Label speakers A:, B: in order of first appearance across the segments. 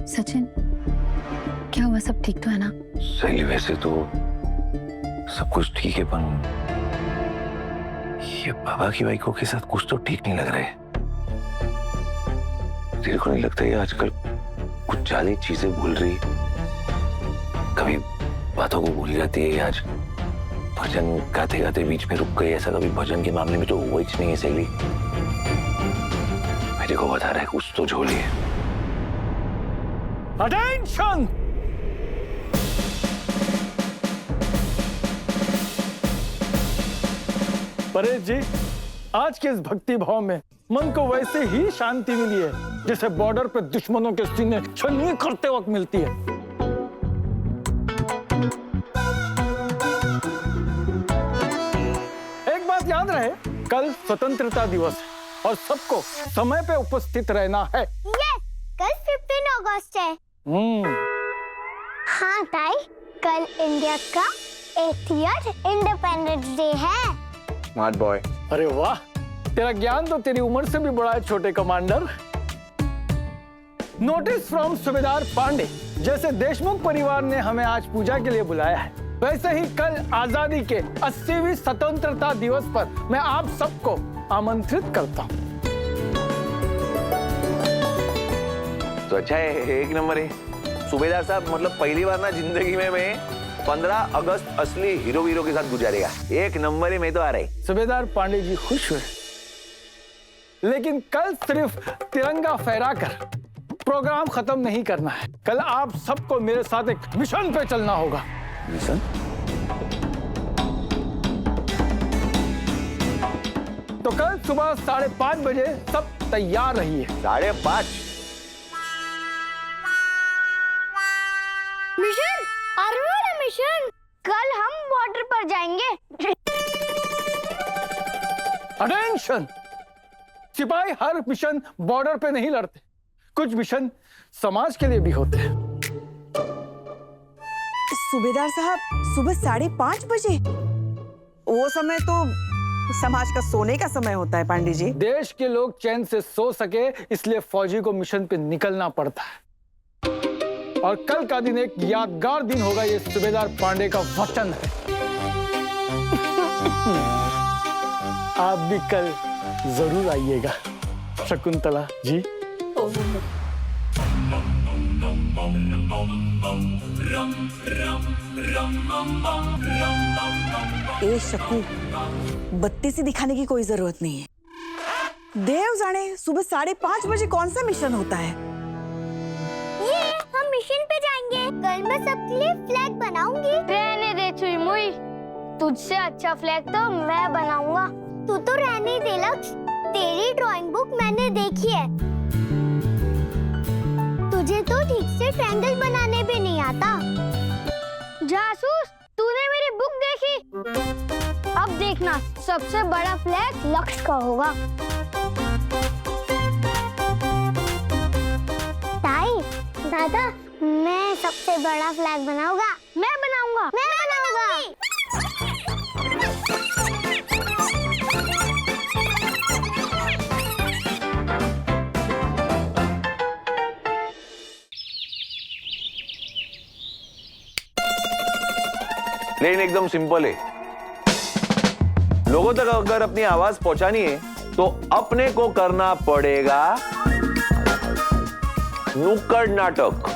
A: सचिन, क्या हुआ? सब ठीक तो है ना?
B: सही, वैसे तो सब कुछ ठीक है, पर ये बाबा की बाइकों के साथ कुछ तो ठीक नहीं लग रहा है। तेरे को नहीं लगता ये आजकल कुछ ज्यादा चीजें भूल रही? कभी बातों को भूल जाती है। आज भजन गाते गाते बीच में रुक गई, ऐसा कभी भजन के मामले में तो हुआ ही नहीं है सहेली। मेरे को बता रहा है कुछ तो झोली है।
C: अटेंशन! परेश जी, आज के इस भक्ति भाव में मन को वैसे ही शांति मिली है जैसे बॉर्डर पे दुश्मनों के सीने छलनी करते वक्त मिलती है। एक बात याद रहे, कल स्वतंत्रता दिवस है और सबको समय पे उपस्थित रहना है।
D: यस, कल 15 अगस्त है। हाँ ताई, कल इंडिया का 80th इंडिपेंडेंस डे है।
B: Smart boy.
C: अरे वाह, तेरा ज्ञान तो तेरी उम्र से भी बड़ा है छोटे कमांडर। नोटिस फ्रॉम सूबेदार पांडे, जैसे देशमुख परिवार ने हमें आज पूजा के लिए बुलाया है, वैसे ही कल आजादी के 80वीं स्वतंत्रता दिवस पर मैं आप सबको आमंत्रित करता हूँ।
B: तो अच्छा है, एक नंबर है सूबेदार साहब। मतलब पहली बार ना जिंदगी में मैं 15 अगस्त असली हीरो वीरो के साथ गुजारेगा। एक नंबर है, मैं तो आ रही।
C: सूबेदार पांडे जी खुश हुए, लेकिन कल सिर्फ तिरंगा फहराकर प्रोग्राम खत्म नहीं करना है। कल आप सबको मेरे साथ एक मिशन पे चलना होगा।
B: मिशन?
C: तो कल सुबह 5:30 बजे सब तैयार रहिए।
B: 5:30?
D: मिशन? आर्मी वाला मिशन? कल हम बॉर्डर पर जाएंगे।
C: अटेंशन! सिपाही हर मिशन बॉर्डर पे नहीं लड़ते, कुछ मिशन समाज के लिए भी होते हैं।
E: सूबेदार साहब, सुबह 5:30 बजे? वो समय तो समाज का सोने का समय होता है पांडे जी।
C: देश के लोग चैन से सो सके इसलिए फौजी को मिशन पे निकलना पड़ता है। और कल का दिन एक यादगार दिन होगा, ये सूबेदार पांडे का वचन है। आप भी कल जरूर आइएगा। शकुंतला जी।
E: ए शकू, बत्ती से दिखाने की कोई जरूरत नहीं है। देव जाने सुबह 5:30 बजे कौन सा मिशन होता है।
D: ये हम मिशन पे जाएंगे। कल मैं सबके लिए फ्लैग बनाऊंगी। रहने दे चुई मुई, तुझसे अच्छा फ्लैग तो मैं बनाऊंगा। तू तो रहने दे लक्ष्य, तेरी ड्राइंग बुक मैंने देखी है। तुझे तो ठीक से ट्रायंगल बनाने भी नहीं आता। जासूस, तूने मेरी बुक देखी? अब देखना, सबसे बड़ा फ्लैग लक्ष्य का होगा। ताई, दादा, मैं सबसे बड़ा फ्लैग बनाऊंगा। मैं बनाऊंगा। मैं बनाऊंगा।
B: लेकिन एकदम सिंपल है। लोगों तक अगर अपनी आवाज पहुंचानी है तो अपने को करना पड़ेगा नुक्कड़ नाटक।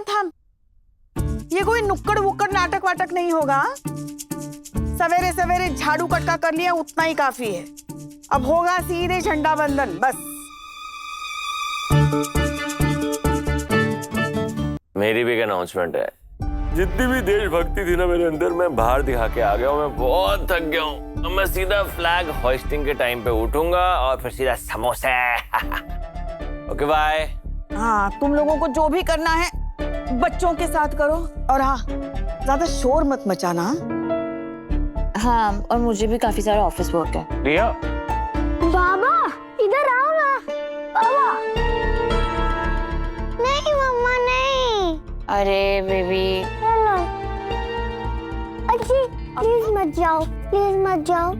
E: थाम। ये कोई नुक्कड़ वुक्कड़ नाटक वाटक नहीं होगा। सवेरे सवेरे झाड़ू कटका कर लिया, उतना ही काफी है। अब होगा सीधे झंडा बंदन, बस।
B: मेरी भी एक अनाउंसमेंट है। जितनी भी देशभक्ति थी ना मेरे अंदर, मैं बाहर दिखा के आ गया हूँ। मैं बहुत थक गया हूँ। अब मैं सीधा फ्लैग होइस्टिंग के टाइम पे उठूंगा और फिर सीधा समोसे। Okay bye.
E: हाँ, तुम लोगों को जो भी करना है बच्चों के साथ करो, और हाँ, ज्यादा शोर मत मचाना।
A: हाँ, और मुझे भी काफी सारा ऑफिस वर्क है।
B: रिया,
D: बाबा, इधर आओ ना। बाबा। नहीं मम्मा, नहीं।
A: अरे बेबी,
D: हेलो। अच्छी, प्लीज मत जाओ, प्लीज मत जाओ।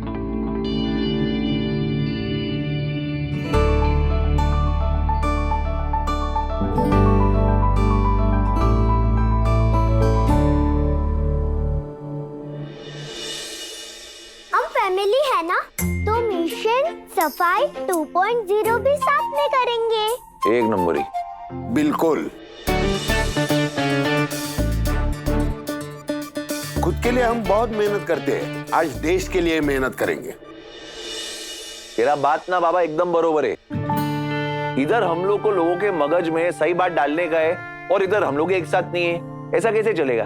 D: हम फैमिली है ना, तो मिशन सफाई 2.0 भी साथ में करेंगे।
B: एक नंबर ही।
F: बिल्कुल। खुद के लिए हम बहुत मेहनत करते हैं, आज देश के लिए मेहनत करेंगे।
B: तेरा बात ना बाबा एकदम बरोबर है। इधर हम लोग को लोगों के मगज में सही बात डालने का है और इधर हम लोग एक साथ नहीं है, ऐसा कैसे चलेगा?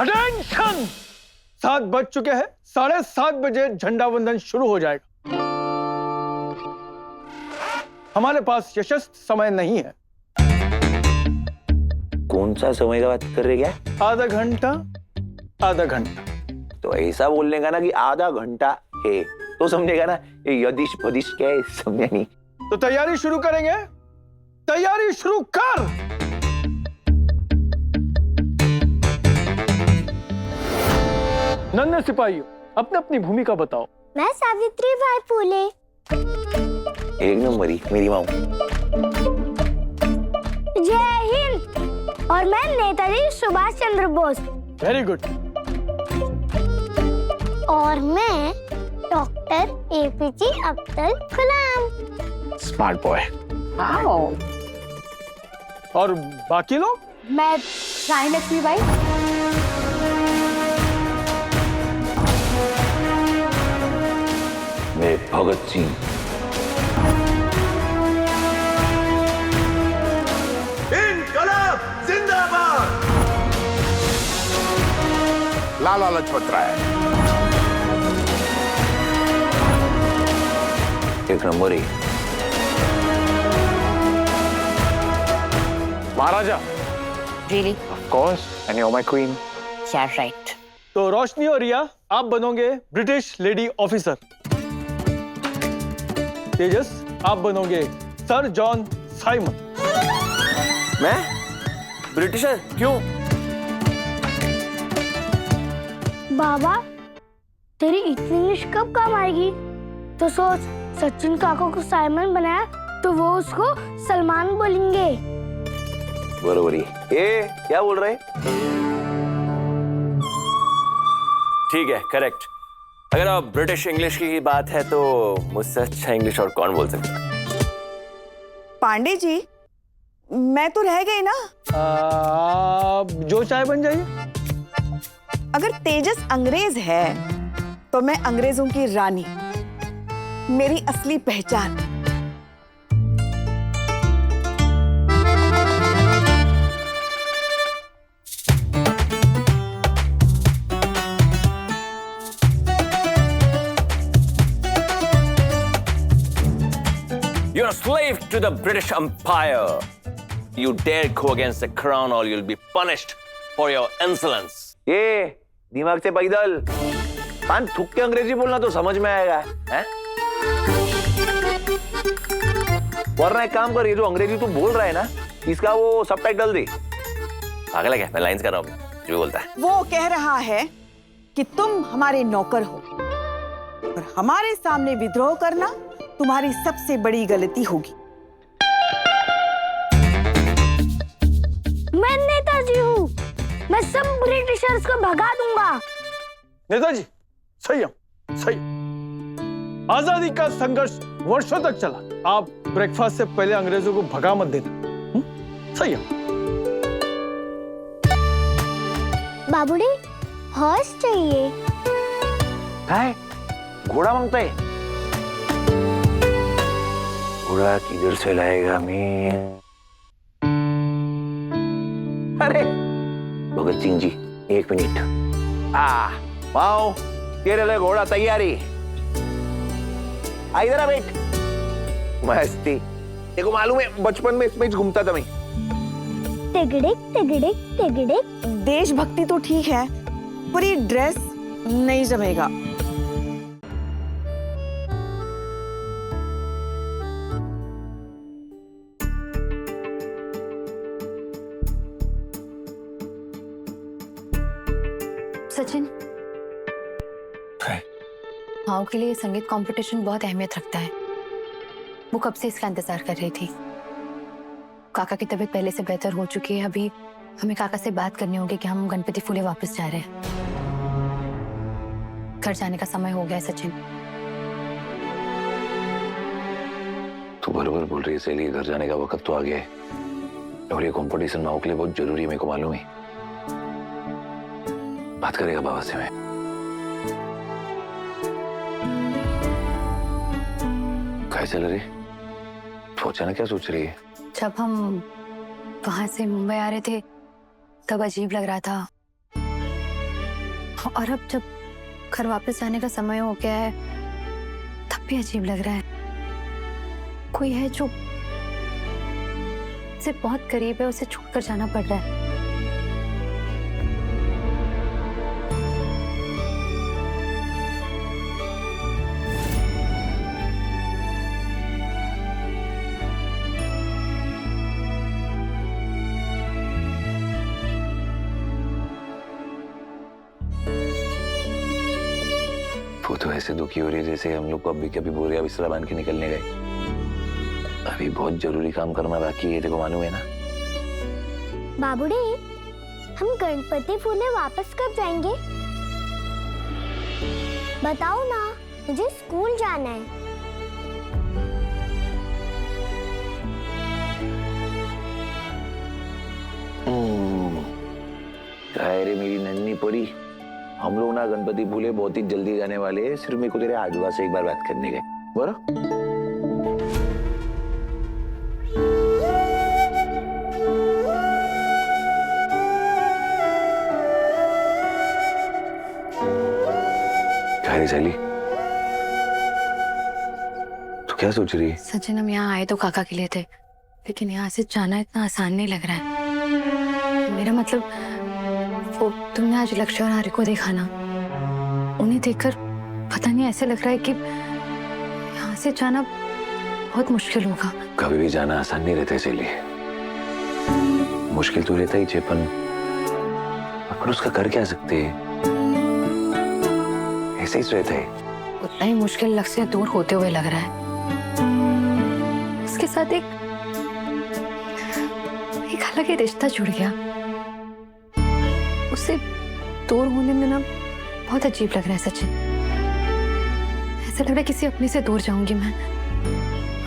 C: अटेंशन! 7 बज चुके हैं, 7:30 बजे झंडा वंदन शुरू हो जाएगा। हमारे पास यशस्वी समय नहीं है।
B: कौन सा समय का बात कर रहे क्या?
C: आधा घंटा, आधा घंटा।
B: तो ऐसा बोलने का ना कि आधा घंटा है तो समझेगा ना, ये यदिश भदिश क्या है समझे नहीं।
C: तो तैयारी शुरू करेंगे। तैयारी शुरू कर। नन्हे सिपाहियों, अपनी अपनी भूमिका बताओ।
D: मैं सावित्री बाई फूले।
B: एक नंबर ही मेरी माँ।
D: जय हिंद। और मैं नेताजी सुभाष चंद्र बोस।
C: Very good.
D: और मैं doctor APJ Abdul Kalam.
C: Smart boy. और बाकी लोग?
D: मैं रानी लक्ष्मीबाई।
B: मैं भगत सिंह।
F: इनकलाब जिंदाबाद। लाला लाजपत राय।
B: एक number he.
C: Maharaja.
A: Really?
C: Of course, and you're my queen.
A: या राइट।
C: तो रोशनी और रिया, आप बनोगे ब्रिटिश लेडी ऑफिसर। तेजस, आप बनोगे सर जॉन साइमन।
B: मैं ब्रिटिशर क्यों?
D: बाबा, तेरी इतनी इंग्लिश कब काम आएगी? तो सोच, सचिन काका को साइमन बनाया तो वो उसको सलमान बोलेंगे।
B: बरोबर ही। ए क्या बोल रहे? ठीक है, करेक्ट। अगर आप ब्रिटिश इंग्लिश की बात है तो मुझसे अच्छा इंग्लिश और कौन बोल सकता है?
E: पांडे जी, मैं तो रह गई ना।
C: जो चाय बन जाइए।
E: अगर तेजस अंग्रेज है तो मैं अंग्रेजों की रानी, मेरी असली पहचान।
B: You're a slave to the British Empire. You dare go against the crown or you'll be punished for your insolence. ये दिमाग से पैदल कान थूक के अंग्रेजी बोलना तो समझ में आएगा, हैं? वरना एक काम कर, ये जो अंग्रेजी तू बोल रहा है ना, इसका वो सबटाइटल दे। पागल है क्या? मैं लाइंस कर रहा हूँ, जो बोलता है।
E: वो कह रहा है कि तुम हमारे नौकर हो और हमारे सामने विद्रोह करना तुम्हारी सबसे बड़ी गलती होगी।
D: मैं नेताजी हूँ, मैं सब ब्रिटिशर्स को भगा दूंगा।
C: नेताजी, संयम, संयम। आजादी का संघर्ष वर्षों तक चला। आप ब्रेकफास्ट से पहले अंग्रेजों को भगा मत देना। संयम।
D: बाबूजी, हॉर्स चाहिए।
B: है? घोड़ा मांगता है? घोड़ा किधर से लाएगा मैं? अरे भगत सिंह जी, एक मिनट। वाओ, तेरे लिए घोड़ा तैयारी। इधर आ बैठ। मस्ती। देखो मालूम है, बचपन में इसमें घूमता था मैं।
D: तिगड़िक तिगड़िक तिगड़िक।
E: देशभक्ति तो ठीक है, पर ये ड्रेस नहीं जमेगा।
A: सचिन, माओ के लिए संगीत कंपटीशन बहुत अहमियत रखता है। वो कब से इसका इंतजार कर रही थी। काका की तबीयत पहले से बेहतर हो चुकी है। अभी हमें काका से बात करनी होगी कि हम गणपति फूले वापस जा रहे हैं। घर जाने का समय हो गया है सचिन।
G: तू बरोबर बोल रही है सहेली, घर जाने का वक्त तो आ गया है और ये कंपटीशन माओ के लिए बहुत जरूरी है, मेरे को मालूम है। बात करेगा बाबा से मैं। क्या चल रही? तो अचानक क्या सोच रही है?
A: जब हम वहां से मुंबई आ रहे थे तब अजीब लग रहा था, और अब जब घर वापस जाने का समय हो गया है तब भी अजीब लग रहा है। कोई है जो से बहुत करीब है, उसे छोड़कर जाना पड़ रहा है।
G: वो तो ऐसे दुखी हो रही है जैसे हम लोग को अभी कभी बोरिया बिस्तरा बांध के निकलने गए। अभी बहुत जरूरी काम करना बाकी है, देखो मालूम है ना।
D: बाबूडे, हम गणपति फूले वापस कब जाएंगे? बताओ ना, मुझे स्कूल जाना है।
G: काय रे मेरी नन्ही परी, हम लोग ना गणपति फूले बहुत ही जल्दी जाने वाले हैं। सिर्फ मेरे को तेरे आजूबाजू से एक बार बात करने गए, बरो? सहेली, तो क्या सोच रही है?
A: सचिन, हम यहाँ आए तो काका के लिए थे, लेकिन यहाँ से जाना इतना आसान नहीं लग रहा है। मेरा मतलब, वो तुमने आज लक्ष्य और आर्य को देखा ना, उन्हें देखकर पता नहीं ऐसे लग रहा है कि यहाँ से जाना बहुत मुश्किल होगा।
G: कभी भी जाना आसान नहीं रहता, इसलिए मुश्किल तो रहता ही चेपन, पर उसका कर क्या सकते हैं, ऐसे ही रहता है।
A: उतना ही मुश्किल लक्ष्य से दूर होते हुए लग रहा है। उसके साथ एक अलग ही रिश्ता जुड़ गया। उससे दूर होने में ना बहुत अजीब लग रहा है सचिन। ऐसा लग रहा है किसी अपने से दूर जाऊंगी मैं।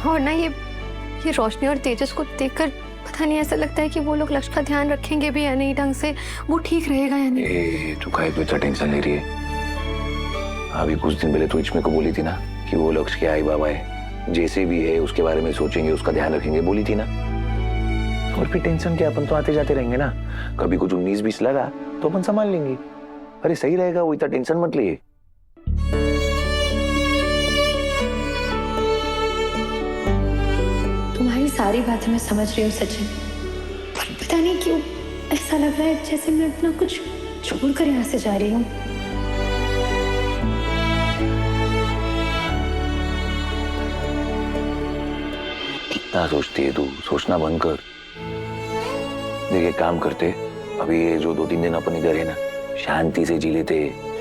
A: और ना ये रोशनी और तेजस को देखकर पता नहीं, ऐसा लगता है कि वो लोग लक्ष्य का ध्यान रखेंगे भी या नहीं ढंग से, वो ठीक रहेगा या नहीं।
G: तू काहे इतना टेंशन ले रही है? अभी कुछ दिन पहले तो इचमे को बोली थी ना कि वो लक्ष्य के आई बाबा है, जैसे भी है उसके बारे में सोचेंगे, उसका ध्यान रखेंगे, बोली थी ना। और फिर टेंशन क्या, अपन तो आते जाते रहेंगे ना। कभी कुछ 19-20 लगा तो अपन संभाल लेंगे। अरे सही रहेगा, वो इतना टेंशन मत लिए।
A: तुम्हारी सारी बातें मैं समझ रही हूँ सचिन, पर पता नहीं क्यों ऐसा लग रहा है जैसे मैं अपना कुछ छोड़कर यहाँ से जा रही हूँ।
G: कितना सोचती है तू, सोचना बंद कर। देखिए काम करते, अभी ये जो 2-3 दिन अपन इधर है ना, शांति से जी लेते,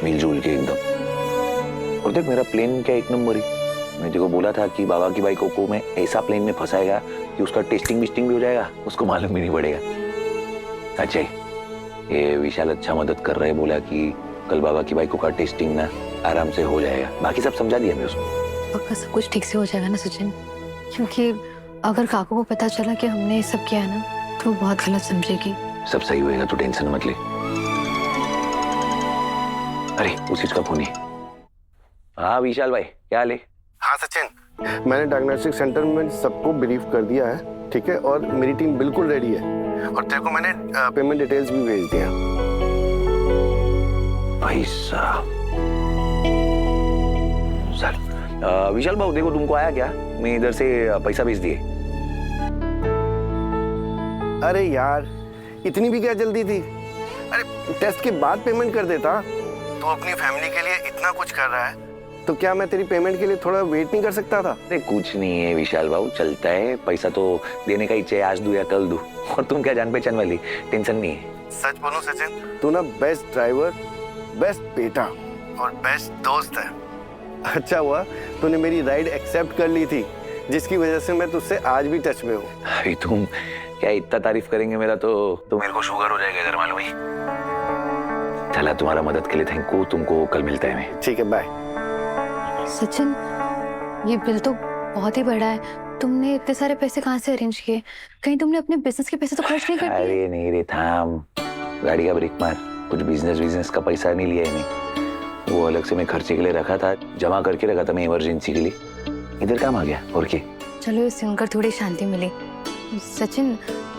G: मिलजुल के एकदम। और देख मेरा प्लान क्या एक नंबर ही। मैं तेको बोला था कि बाबा की बाइक को मैं ऐसा प्लेन में फंसाएगा कि उसका टेस्टिंग भी हो जाएगा, उसको मालूम भी नहीं पड़ेगा। अच्छा ये विशाल अच्छा मदद कर रहा है, बोला कि कल बाबा की बाइक का टेस्टिंग ना आराम से हो जाएगा। बाकी सब समझा दिया मैं उसको।
A: पक्का सब कुछ ठीक से हो जाएगा ना सचिन? क्योंकि अगर काकू को पता चला कि हमने ये सब किया ना तो वो बहुत गलत समझेगी।
G: सब सही होएगा, तू टेंशन मत ले। अरे उस चीज का फोन है। हाँ विशाल भाई, क्या हाल है?
H: हाँ सचिन, मैंने डायग्नोस्टिक सेंटर में सबको ब्रीफ कर दिया है, ठीक है, और मेरी टीम बिल्कुल रेडी है। और तेरे को मैंने पेमेंट डिटेल्स भी भेज दिया।
G: भाई साहब, विशाल भाऊ देखो तुमको आया क्या? मैं इधर से पैसा भेज दिए।
H: अरे यार, इतनी भी क्या जल्दी थी? अरे टेस्ट के बाद पेमेंट कर देता। तू अपनी फैमिली के लिए इतना कुछ कर रहा है, तो क्या मैं तेरी पेमेंट के लिए थोड़ा वेट नहीं कर सकता था?
G: अरे कुछ नहीं है विशाल भाऊ, चलता है। पैसा तो देने का इच्छा है, आज दूं या कल दूं। और तुम क्या जान पहचान वाली, टेंशन नहीं है।
H: सच बोलूं सचिन, तू ना बेस्ट ड्राइवर बेस्ट बेटा और बेस्ट दोस्त है। अच्छा हुआ तूने मेरी राइड एक्सेप्ट कर ली थी, जिसकी वजह से मैं तुझसे आज भी टच में हूँ।
G: अभी तुम क्या इतना तारीफ करेंगे मेरा तो मेरे को शुगर हो जाएगा इधर, मालूम ही। चला, तुम्हारा मदद के लिए थैंक यू। तुमको कल मिलता है मैं।
H: ठीक है, बाय।
A: सचिन, ये बिल तो बहुत ही बड़ा है। तुमने इतने सारे पैसे कहाँ से अरेंज किए? कहीं तुमने अपने बिजनेस के पैसे तो खर्च नहीं कर दिए?
G: अरे नहीं रे, थाम, गाड़ी का ब्रेक मार। कुछ बिजनेस का पैसा नहीं लिया है मैं, वो अलग से मैं खर्चे के लिए रखा था, जमा करके रखा था मैं इमरजेंसी के लिए। इधर काम आ गया और क्या।
A: चलो, ये सुनकर थोड़ी शांति मिली। सचिन,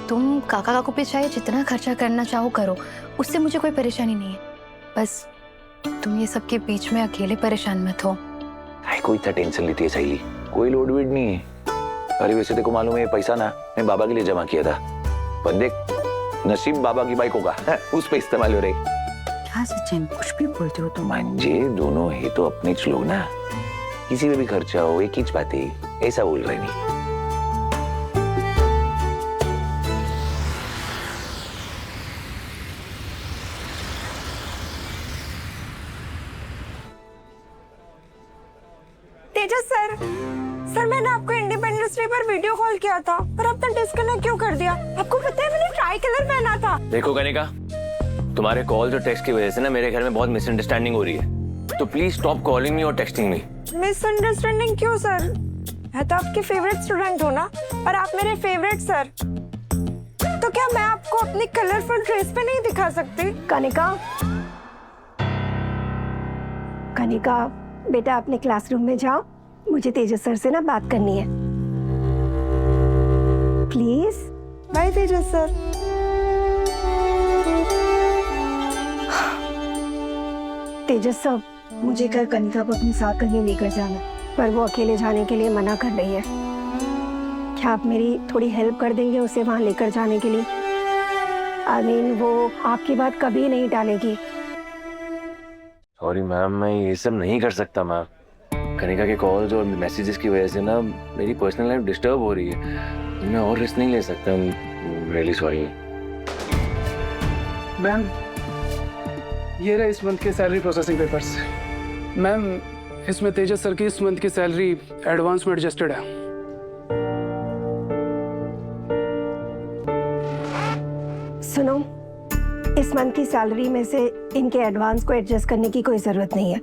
A: तुम काका काकू पे चाहे जितना खर्चा करना चाहो करो, उससे मुझे कोई परेशानी नहीं है। बस तुम ये सब के बीच में अकेले परेशान मत हो।
G: कोई इतना टेंशन लेती है सहेली, कोई लोड वेड नहीं है। अरे वैसे देखो, मालूम है ये पैसा ना मैं बाबा के लिए जमा किया था, पर देख नसीब बाबा की बाइक होगा उस पे इस्तेमाल हो रही।
A: क्या सचिन, कुछ भी बोलते हो तुम?
G: मंजे दोनों है तो अपने लोग ना, किसी में भी खर्चा हो एक ही बात है, ऐसा बोल रहे नहीं।
I: तेजस सर, मैंने आपको इंडिपेंडेंस डे पर वीडियो कॉल किया था, पर आपने डिस्कनेक्ट क्यों कर दिया? आपको पता है मैंने ट्राई कलर पहना था।
B: देखो कनिका, तुम्हारे कॉल और टेक्स्ट की वजह से ना मेरे घर में बहुत मिसअंडरस्टैंडिंग हो रही है, तो प्लीज स्टॉप कॉलिंग मी और टेक्सटिंग मी।
I: मिसअंडरस्टैंडिंग क्यों सर? मैं तो आपकी फेवरेट स्टूडेंट हूँ ना, और आप मेरे फेवरेट सर। तो क्या मैं आपको अपनी कलरफुल ड्रेस पे नहीं दिखा सकती?
J: कनिका बेटा, अपने क्लासरूम में जाओ, मुझे तेजस सर से ना बात करनी है, please.
I: Bye Tejas sir.
J: Tejas sir, मुझे कल कनिका को अपने साथ कहीं लेकर जाना, पर वो अकेले जाने के लिए मना कर रही है। क्या आप मेरी थोड़ी हेल्प कर देंगे उसे वहां लेकर जाने के लिए? वो आपकी बात कभी नहीं टालेगी।
B: सॉरी मैम, मैं ये सब नहीं कर सकता मैम। कनिका के कॉल्स और मैसेजेस की वजह से ना मेरी पर्सनल लाइफ डिस्टर्ब हो रही है, मैं और रिस्क नहीं ले सकता। रियली सॉरी
C: मैम, ये रहे इस मंथ के सैलरी प्रोसेसिंग पेपर्स। मैम, इसमें तेजस सर की इस मंथ की सैलरी एडवांस में एडजस्टेड है।
J: सुनो, इस मंथ की सैलरी में से इनके एडवांस को एडजस्ट करने की कोई जरूरत नहीं है।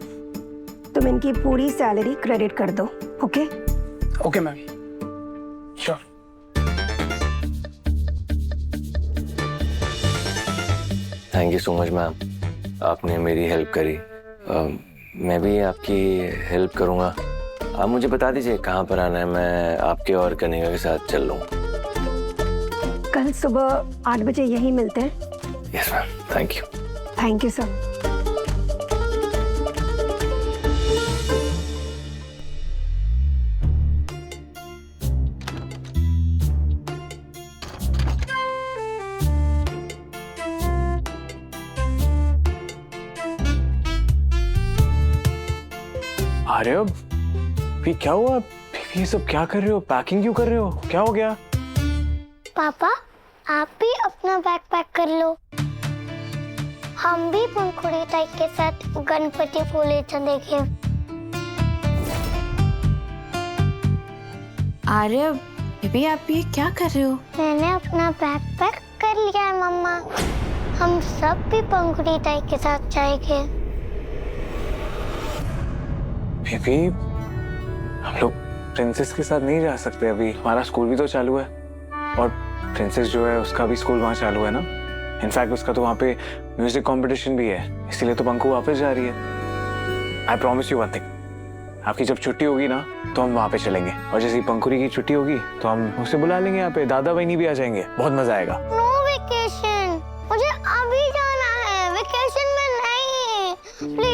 J: तुम इनकी पूरी सैलरी क्रेडिट कर दो। Okay?
C: Okay ma'am, sure.
B: Thank you so much ma'am, आपने मेरी हेल्प करी। मैं भी आपकी हेल्प करूँगा। आप मुझे बता दीजिए कहाँ पर आना है, मैं आपके और कनिका के साथ चल लूँ।
J: कल सुबह 8 बजे यहीं मिलते हैं।
B: Yes ma'am, thank you.
J: Thank you sir.
C: अरे अब भी क्या हुआ? ये सब क्या कर रहे हो? पैकिंग क्यों कर रहे हो? क्या हो गया?
D: पापा, आप भी अपना बैग पैक कर लो। हम भी पंखुड़ी टाइप के साथ गणपति फूले चलेंगे।
A: आर्य, बेबी आप ये क्या कर रहे हो?
D: मैंने अपना बैग पैक कर लिया है मम्मा। हम सब भी पंखुड़ी टाइप के साथ जाएंगे।
K: बेबी, हम लोग प्रिंसेस के साथ नहीं जा सकते अभी, हमारा स्कूल भी तो चालू है, और प्रिंसेस जो है उसका भी स्कूल वहाँ चालू है ना। इनफैक्ट उसका तो वहाँ पे म्यूजिक कंपटीशन भी है, इसीलिए तो पंकु वापस जा रही है। I promise you one thing, आपकी जब छुट्टी होगी ना तो हम वहाँ पे चलेंगे, और जैसे ही पंकुरी की छुट्टी होगी तो हम उसे बुला लेंगे यहाँ पे, दादा बहनी भी आ जाएंगे, बहुत मजा आएगा।
D: नो वेकेशन, मुझे अभी जाना है, वेकेशन में नहीं।